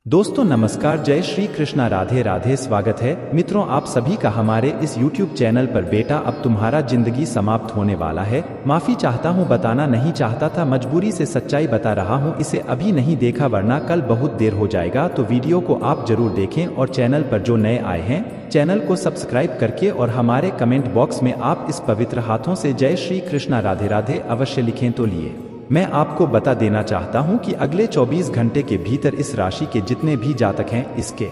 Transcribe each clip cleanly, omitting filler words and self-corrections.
दोस्तों नमस्कार, जय श्री कृष्णा, राधे राधे। स्वागत है मित्रों आप सभी का हमारे इस YouTube चैनल पर। बेटा अब तुम्हारा जिंदगी समाप्त होने वाला है। माफी चाहता हूँ, बताना नहीं चाहता था, मजबूरी से सच्चाई बता रहा हूँ। इसे अभी नहीं देखा वरना कल बहुत देर हो जाएगा। तो वीडियो को आप जरूर देखें और चैनल पर जो नए आए हैं चैनल को सब्सक्राइब करके और हमारे कमेंट बॉक्स में आप इस पवित्र हाथों से जय श्री कृष्णा राधे राधे अवश्य लिखें। तो लिए मैं आपको बता देना चाहता हूं कि अगले 24 घंटे के भीतर इस राशि के जितने भी जातक हैं इसके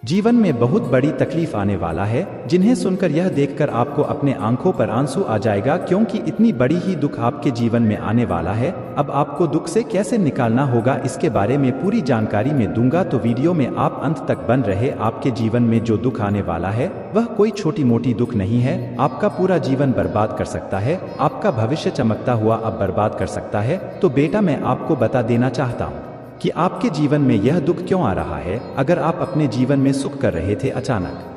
जीवन में बहुत बड़ी तकलीफ आने वाला है, जिन्हें सुनकर यह देखकर आपको अपने आंखों पर आंसू आ जाएगा, क्योंकि इतनी बड़ी ही दुख आपके जीवन में आने वाला है। अब आपको दुख से कैसे निकालना होगा इसके बारे में पूरी जानकारी मैं दूंगा, तो वीडियो में आप अंत तक बन रहे। आपके जीवन में जो दुख आने वाला है वह कोई छोटी मोटी दुख नहीं है, आपका पूरा जीवन बर्बाद कर सकता है, आपका भविष्य चमकता हुआ अब बर्बाद कर सकता है। तो बेटा मैं आपको बता देना चाहता हूँ कि आपके जीवन में यह दुख क्यों आ रहा है। अगर आप अपने जीवन में सुख कर रहे थे, अचानक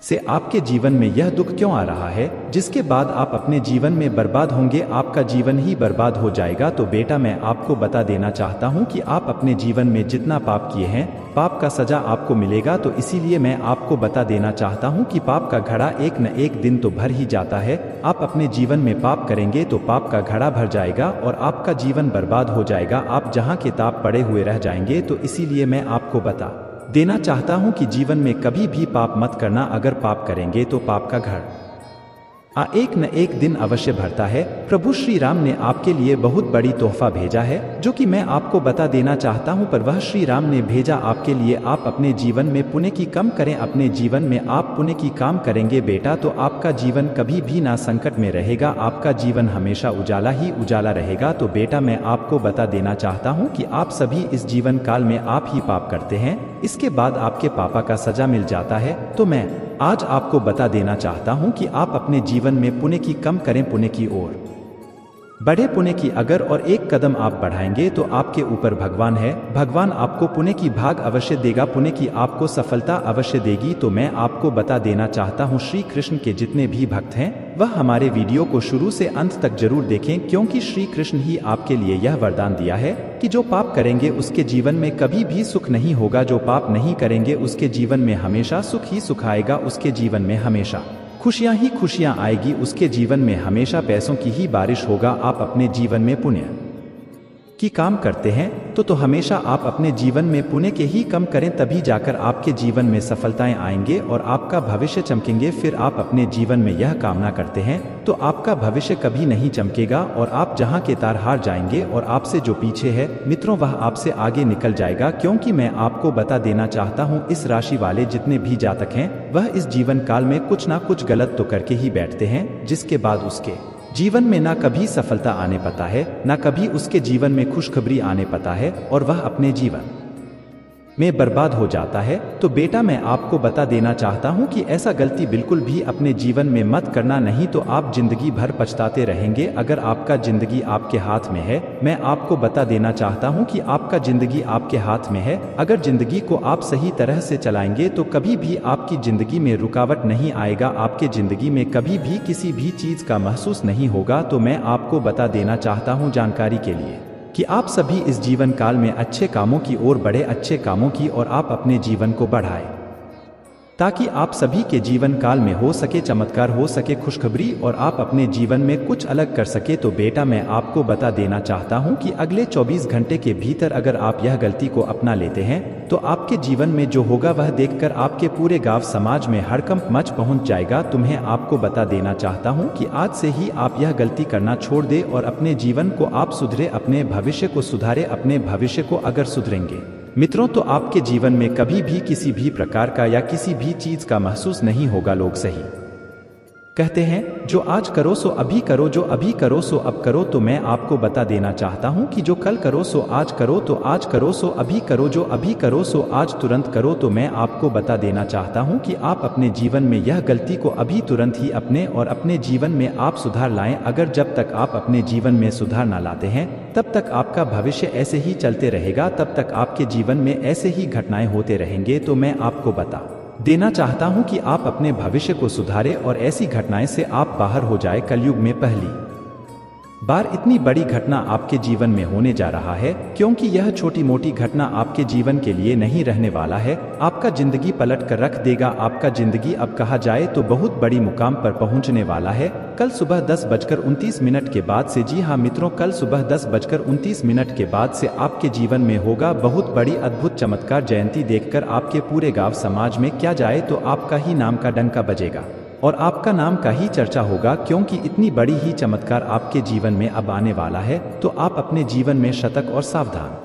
से आपके जीवन में यह दुख क्यों आ रहा है, जिसके बाद आप अपने जीवन में बर्बाद होंगे, आपका जीवन ही बर्बाद हो जाएगा। तो बेटा मैं आपको बता देना चाहता हूं कि आप अपने जीवन में जितना पाप किए हैं, पाप का सजा आपको मिलेगा। तो इसीलिए मैं आपको बता देना चाहता हूं कि पाप का घड़ा एक न एक दिन तो भर ही जाता है। आप अपने जीवन में पाप करेंगे तो पाप का घड़ा भर जाएगा और आपका जीवन बर्बाद हो जाएगा, आप जहां के ताप पड़े हुए रह जाएंगे। तो इसीलिए मैं आपको बता देना चाहता हूं कि जीवन में कभी भी पाप मत करना। अगर पाप करेंगे तो पाप का घर एक न एक दिन अवश्य भरता है। प्रभु श्री राम ने आपके लिए बहुत बड़ी तोहफा भेजा है, जो कि मैं आपको बता देना चाहता हूं, पर वह श्री राम ने भेजा आपके लिए। आप अपने जीवन में पुण्य की कम करें, अपने जीवन में आप पुण्य की काम करेंगे बेटा तो आपका जीवन कभी भी ना संकट में रहेगा, आपका जीवन हमेशा उजाला ही उजाला रहेगा। तो बेटा मैं आपको बता देना चाहता हूँ कि आप सभी इस जीवन काल में आप ही पाप करते हैं, इसके बाद आपके पापा का सजा मिल जाता है। तो मैं आज आपको बता देना चाहता हूं कि आप अपने जीवन में पुण्य की कम करें, पुण्य की ओर बड़े। पुण्य की अगर और एक कदम आप बढ़ाएंगे तो आपके ऊपर भगवान है, भगवान आपको पुण्य की भाग अवश्य देगा, पुण्य की आपको सफलता अवश्य देगी। तो मैं आपको बता देना चाहता हूं श्री कृष्ण के जितने भी भक्त हैं वह हमारे वीडियो को शुरू से अंत तक जरूर देखें, क्योंकि श्री कृष्ण ही आपके लिए यह वरदान दिया है कि जो पाप करेंगे उसके जीवन में कभी भी सुख नहीं होगा, जो पाप नहीं करेंगे उसके जीवन में हमेशा सुख ही सुख आएगा, उसके जीवन में हमेशा खुशियां ही खुशियां आएगी, उसके जीवन में हमेशा पैसों की ही बारिश होगा। आप अपने जीवन में पुण्य की काम करते हैं तो हमेशा आप अपने जीवन में पुण्य के ही कम करें, तभी जाकर आपके जीवन में सफलताएं आएंगे और आपका भविष्य चमकेंगे। फिर आप अपने जीवन में यह कामना करते हैं तो आपका भविष्य कभी नहीं चमकेगा और आप जहां के तार हार जाएंगे और आपसे जो पीछे है मित्रों वह आपसे आगे निकल जाएगा। क्योंकि मैं आपको बता देना चाहता हूं इस राशि वाले जितने भी जातक हैं वह इस जीवन काल में कुछ ना कुछ गलत तो करके ही बैठते हैं, जिसके बाद उसके जीवन में ना कभी सफलता आने पाता है, ना कभी उसके जीवन में खुशखबरी आने पाता है और वह अपने जीवन में बर्बाद हो जाता है। तो बेटा मैं आपको बता देना चाहता हूं कि ऐसा गलती बिल्कुल भी अपने जीवन में मत करना, नहीं तो आप जिंदगी भर पछताते रहेंगे। अगर आपका जिंदगी आपके हाथ में है, मैं आपको बता देना चाहता हूं कि आपका जिंदगी आपके हाथ में है। अगर जिंदगी को आप सही तरह से चलाएंगे तो कभी भी आपकी जिंदगी में रुकावट नहीं आएगा, आपके जिंदगी में कभी भी किसी भी चीज का महसूस नहीं होगा। तो मैं आपको बता देना चाहता हूं जानकारी के लिए कि आप सभी इस जीवन काल में अच्छे कामों की ओर बढ़े, अच्छे कामों की और आप अपने जीवन को बढ़ाएं, ताकि आप सभी के जीवन काल में हो सके चमत्कार, हो सके खुशखबरी और आप अपने जीवन में कुछ अलग कर सके। तो बेटा मैं आपको बता देना चाहता हूं कि अगले 24 घंटे के भीतर अगर आप यह गलती को अपना लेते हैं तो आपके जीवन में जो होगा वह देखकर आपके पूरे गांव समाज में हड़कंप मच पहुंच जाएगा। तुम्हें आपको बता देना चाहता हूं कि आज से ही आप यह गलती करना छोड़ दे और अपने जीवन को आप सुधरे, अपने भविष्य को सुधारे। अपने भविष्य को अगर सुधरेंगे मित्रों तो आपके जीवन में कभी भी किसी भी प्रकार का या किसी भी चीज का महसूस नहीं होगा। लोग सही कहते हैं जो आज करो सो अभी करो, जो अभी करो सो अब करो। तो मैं आपको बता देना चाहता हूं कि जो कल करो सो आज करो, तो आज करो सो अभी करो, जो अभी करो सो आज तुरंत करो। तो मैं आपको बता देना चाहता हूं कि आप अपने जीवन में यह गलती को अभी तुरंत ही अपने और अपने जीवन में आप सुधार लाएं। अगर जब तक आप अपने जीवन में सुधार ना लाते हैं तब तक आपका भविष्य ऐसे ही चलते रहेगा, तब तक आपके जीवन में ऐसे ही घटनाएं होते रहेंगे। तो मैं आपको बता देना चाहता हूं कि आप अपने भविष्य को सुधारें और ऐसी घटनाएं से आप बाहर हो जाए। कलयुग में पहली बार इतनी बड़ी घटना आपके जीवन में होने जा रहा है, क्योंकि यह छोटी मोटी घटना आपके जीवन के लिए नहीं रहने वाला है। आपका जिंदगी पलट कर रख देगा। आपका जिंदगी अब कहा जाए तो बहुत बड़ी मुकाम पर पहुंचने वाला है। कल सुबह 10:29 के बाद से, जी हाँ मित्रों, कल सुबह 10:29 के बाद से आपके जीवन में होगा बहुत बड़ी अद्भुत चमत्कार। जयंती देखकर आपके पूरे गांव समाज में क्या जाए तो आपका ही नाम का डंका बजेगा और आपका नाम का ही चर्चा होगा, क्योंकि इतनी बड़ी ही चमत्कार आपके जीवन में अब आने वाला है। तो आप अपने जीवन में सतर्क और सावधान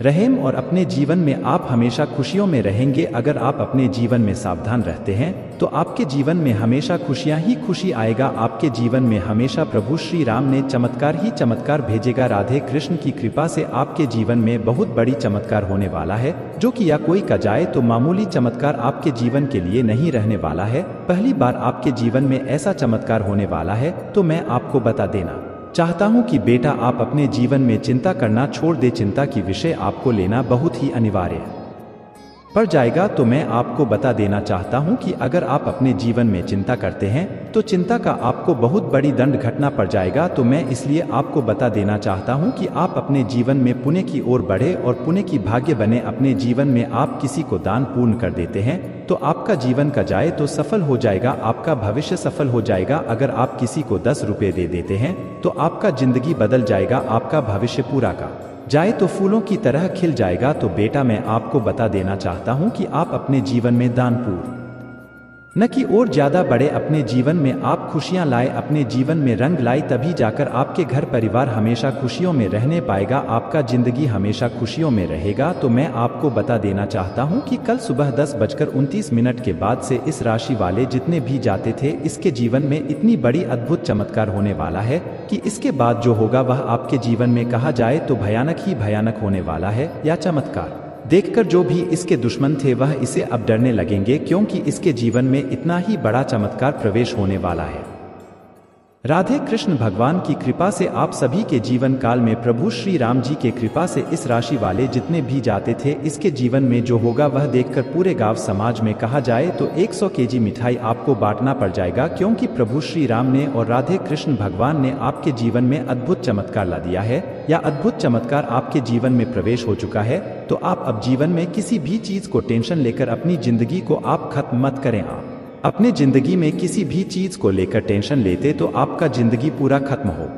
रहें और अपने जीवन में आप हमेशा खुशियों में रहेंगे। अगर आप अपने जीवन में सावधान रहते हैं तो आपके जीवन में हमेशा खुशियां ही खुशी आएगा। आपके जीवन में हमेशा प्रभु श्री राम ने चमत्कार ही चमत्कार भेजेगा। राधे कृष्ण की कृपा से आपके जीवन में बहुत बड़ी चमत्कार होने वाला है, जो कि या कोई का जाए तो मामूली चमत्कार आपके जीवन के लिए नहीं रहने वाला है। पहली बार आपके जीवन में ऐसा चमत्कार होने वाला है। तो मैं आपको बता देना चाहता हूं कि बेटा, आप अपने जीवन में चिंता करना छोड़ दे। चिंता की विषय आपको लेना बहुत ही अनिवार्य पड़ जाएगा। तो मैं आपको बता देना चाहता हूं कि अगर आप अपने जीवन में चिंता करते हैं तो चिंता का आपको बहुत बड़ी दंड घटना पड़ जाएगा। तो मैं इसलिए आपको बता देना चाहता हूं कि आप अपने जीवन में पुण्य की ओर बढ़े और पुण्य की भाग्य बने। अपने जीवन में आप किसी को दान पूर्ण कर देते हैं तो आपका जीवन का जाए तो सफल हो जाएगा, आपका भविष्य सफल हो जाएगा। अगर आप किसी को 10 रुपये दे देते हैं तो आपका जिंदगी बदल जाएगा, आपका भविष्य पूरा का जाए तो फूलों की तरह खिल जाएगा। तो बेटा, मैं आपको बता देना चाहता हूं कि आप अपने जीवन में दान पूर्ण न कि और ज्यादा बढ़े। अपने जीवन में आप खुशियां लाए, अपने जीवन में रंग लाए, तभी जाकर आपके घर परिवार हमेशा खुशियों में रहने पाएगा, आपका जिंदगी हमेशा खुशियों में रहेगा। तो मैं आपको बता देना चाहता हूं कि कल सुबह 10:29 के बाद से इस राशि वाले जितने भी जाते थे, इसके जीवन में इतनी बड़ी अद्भुत चमत्कार होने वाला है कि इसके बाद जो होगा वह आपके जीवन में कहा जाए तो भयानक ही भयानक होने वाला है। या चमत्कार देखकर जो भी इसके दुश्मन थे वह इसे अब डरने लगेंगे, क्योंकि इसके जीवन में इतना ही बड़ा चमत्कार प्रवेश होने वाला है। राधे कृष्ण भगवान की कृपा से आप सभी के जीवन काल में प्रभु श्री राम जी के कृपा से इस राशि वाले जितने भी जाते थे, इसके जीवन में जो होगा वह देखकर पूरे गांव समाज में कहा जाए तो 100 केजी मिठाई आपको बांटना पड़ जाएगा, क्योंकि प्रभु श्री राम ने और राधे कृष्ण भगवान ने आपके जीवन में अद्भुत चमत्कार ला दिया है, या अद्भुत चमत्कार आपके जीवन में प्रवेश हो चुका है। तो आप अब जीवन में किसी भी चीज को टेंशन लेकर अपनी जिंदगी को आप खत्म मत करें। आप अपने जिंदगी में किसी भी चीज को लेकर टेंशन लेते तो आपका जिंदगी पूरा खत्म हो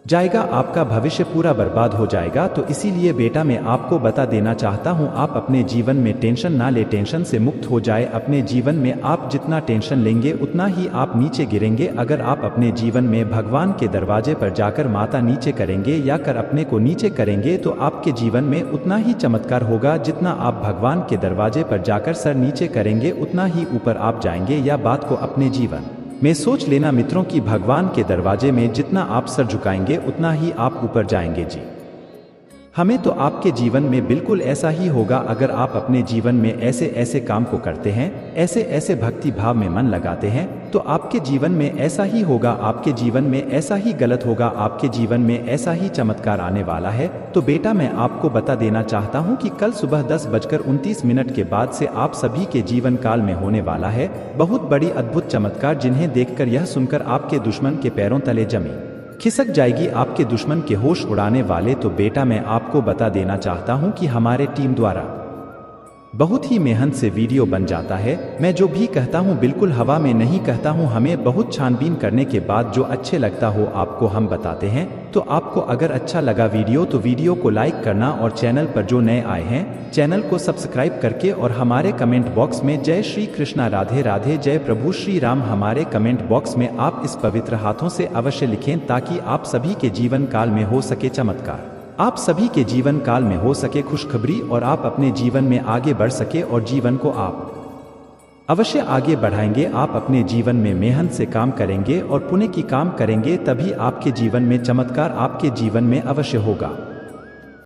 जाएगा, आपका भविष्य पूरा बर्बाद हो जाएगा। तो इसीलिए बेटा, मैं आपको बता देना चाहता हूं, आप अपने जीवन में टेंशन ना ले, टेंशन से मुक्त हो जाए। अपने जीवन में आप जितना टेंशन लेंगे उतना ही आप नीचे गिरेंगे। अगर आप अपने जीवन में भगवान के दरवाजे पर जाकर माथा नीचे करेंगे या कर अपने को नीचे करेंगे तो आपके जीवन में उतना ही चमत्कार होगा। जितना आप भगवान के दरवाजे पर जाकर सर नीचे करेंगे उतना ही ऊपर आप जाएंगे। या बात को अपने जीवन में सोच लेना मित्रों कि भगवान के दरवाजे में जितना आप सर झुकाएंगे उतना ही आप ऊपर जाएंगे। जी हमें तो आपके जीवन में बिल्कुल ऐसा ही होगा। अगर आप अपने जीवन में ऐसे ऐसे काम को करते हैं, ऐसे ऐसे भक्ति भाव में मन लगाते हैं, तो आपके जीवन में ऐसा ही होगा, आपके जीवन में ऐसा ही गलत होगा, आपके जीवन में ऐसा ही चमत्कार आने वाला है। तो बेटा, मैं आपको बता देना चाहता हूं कि कल सुबह 10:29 के बाद से आप सभी के जीवन काल में होने वाला है बहुत बड़ी अद्भुत चमत्कार, जिन्हें देखकर यह सुनकर आपके दुश्मन के पैरों तले जमी खिसक जाएगी, आपके दुश्मन के होश उड़ाने वाले। तो बेटा, मैं आपको बता देना चाहता हूं कि हमारे टीम द्वारा बहुत ही मेहनत से वीडियो बन जाता है। मैं जो भी कहता हूं बिल्कुल हवा में नहीं कहता हूं, हमें बहुत छानबीन करने के बाद जो अच्छे लगता हो आपको हम बताते हैं। तो आपको अगर अच्छा लगा वीडियो तो वीडियो को लाइक करना और चैनल पर जो नए आए हैं चैनल को सब्सक्राइब करके और हमारे कमेंट बॉक्स में जय श्री कृष्णा राधे राधे जय प्रभु श्री राम हमारे कमेंट बॉक्स में आप इस पवित्र हाथों से अवश्य लिखें, ताकि आप सभी के जीवन काल में हो सके चमत्कार, आप सभी के जीवन काल में हो सके खुशखबरी और आप अपने जीवन में आगे बढ़ सके और जीवन को आप अवश्य आगे बढ़ाएंगे। आप अपने जीवन में मेहनत से काम करेंगे और पुण्य की काम करेंगे, तभी आपके जीवन में चमत्कार आपके जीवन में अवश्य होगा।